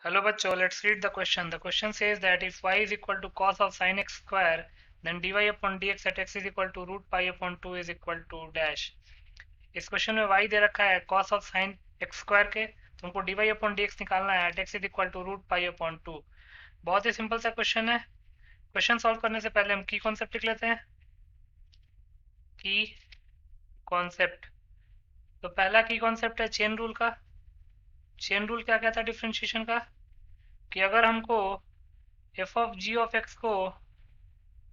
Hello bachcho, let's read the question. The question says that if y is equal to cos of sin x square, then dy upon dx at x is equal to root pi upon 2 is equal to dash. इस question में y दे रखा है cos of sin x square के, तो हमको dy upon dx निकालना है at x is equal to root pi upon 2. बहुत ही सिंपल सा क्वेश्चन है. क्वेश्चन सॉल्व करने से पहले हम की कॉन्सेप्ट लिख लेते हैं. की कॉन्सेप्ट. तो पहला की कॉन्सेप्ट है चेन रूल का. चेन रूल क्या कहता है डिफरेंशिएशन का, कि अगर हमको f of g of x को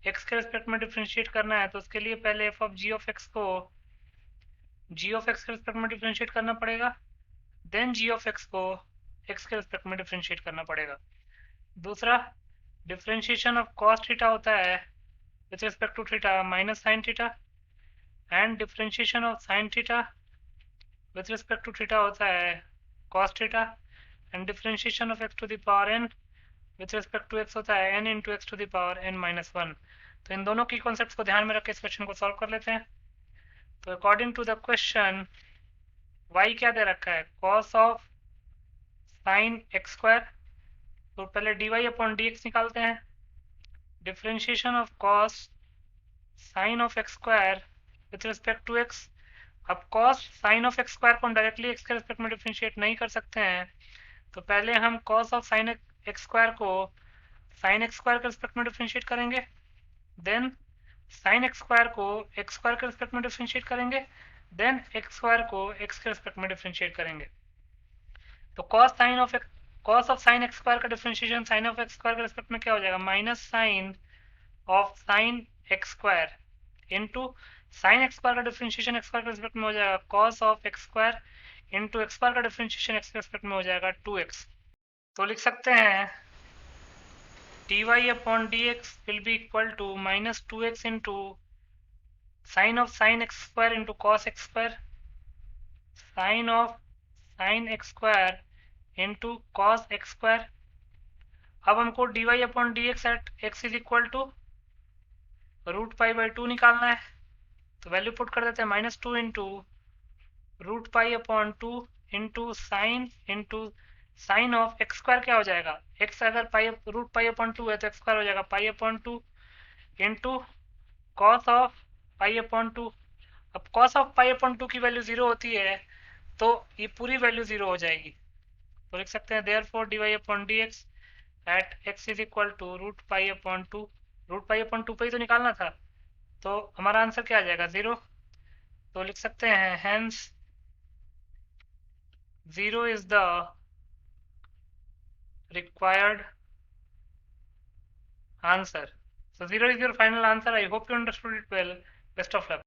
एक्स के रिस्पेक्ट में डिफ्रेंशिएट करना है तो उसके लिए पहले f of g of x को जी ऑफ एक्स के रिस्पेक्ट में डिफ्रेंशिएट करना पड़ेगा, देन जी ऑफ एक्स को एक्स के रिस्पेक्ट में डिफ्रेंशिएट करना पड़ेगा. दूसरा, डिफ्रेंशिएशन ऑफ कॉस थीटा होता है with respect to theta minus sine theta, and differentiation of sine theta with respect to theta होता है cos theta, and differentiation of x to the power n with respect to x होता है n into x to the power n minus one. तो इन दोनों की concepts को ध्यान में रख के इस क्वेश्चन को सॉल्व कर लेते हैं. तो according to the question y क्या दे रखा है, cos of sine x square. तो पहले dy अपॉन डी एक्स निकालते हैं. Differentiation of cos sine of x square with respect to x. अब cos sine of x square को हम डायरेक्टली x के रिस्पेक्ट में डिफ्रेंशिएट नहीं कर सकते हैं, तो पहले हम cos of sine x square को साइन एक्स स्क्वायर के रिस्पेक्ट में डिफ्रेंशिएट करेंगे, देन साइन एक्स स्क्वायर को एक्स स्क्वायर के रिस्पेक्ट में डिफ्रेंशिएट करेंगे, देन एक्स स्क्वायर को एक्स के रिस्पेक्ट में डिफ्रेंशिएट करेंगे. तो cos of sine x square का differentiation sine of x square के रिस्पेक्ट में क्या हो जाएगा, minus sine of sine x square into sine x square का डिफ्रेंशिएशन एक्स स्क्वायर के रिस्पेक्ट में हो जाएगा cos of x square into x square का डिफ्रेंशिएशन एक्स के रिस्पेक्ट में हो जाएगा 2x. तो लिख सकते हैं dy upon dx will be equal to minus 2x into sin of sin x square into cos x square, sin of sin x square into cos x square. अब हमको dy upon dx at x is equal to root pi by 2 निकालना है. तो value put कर देते हैं, minus 2 into root pi upon 2 into sine of x square क्या हो जाएगा, एक्स अगर पाई रूट पाई अपॉन 2 है तो एक्स स्क्वायर हो जाएगा पाई upon 2 into cos of pi upon 2. अब कॉस ऑफ पाई अपॉन 2 की वैल्यू 0 होती है तो ये पूरी वैल्यू 0 हो जाएगी. तो लिख सकते हैं therefore dy upon dx at x is equal to root pi upon 2. Root pi upon 2 पे ही तो निकालना था, तो हमारा आंसर क्या आ जाएगा, 0. तो लिख सकते हैं hence 0 is the required answer. So 0 is your final answer. I hope you understood it well. Best of luck.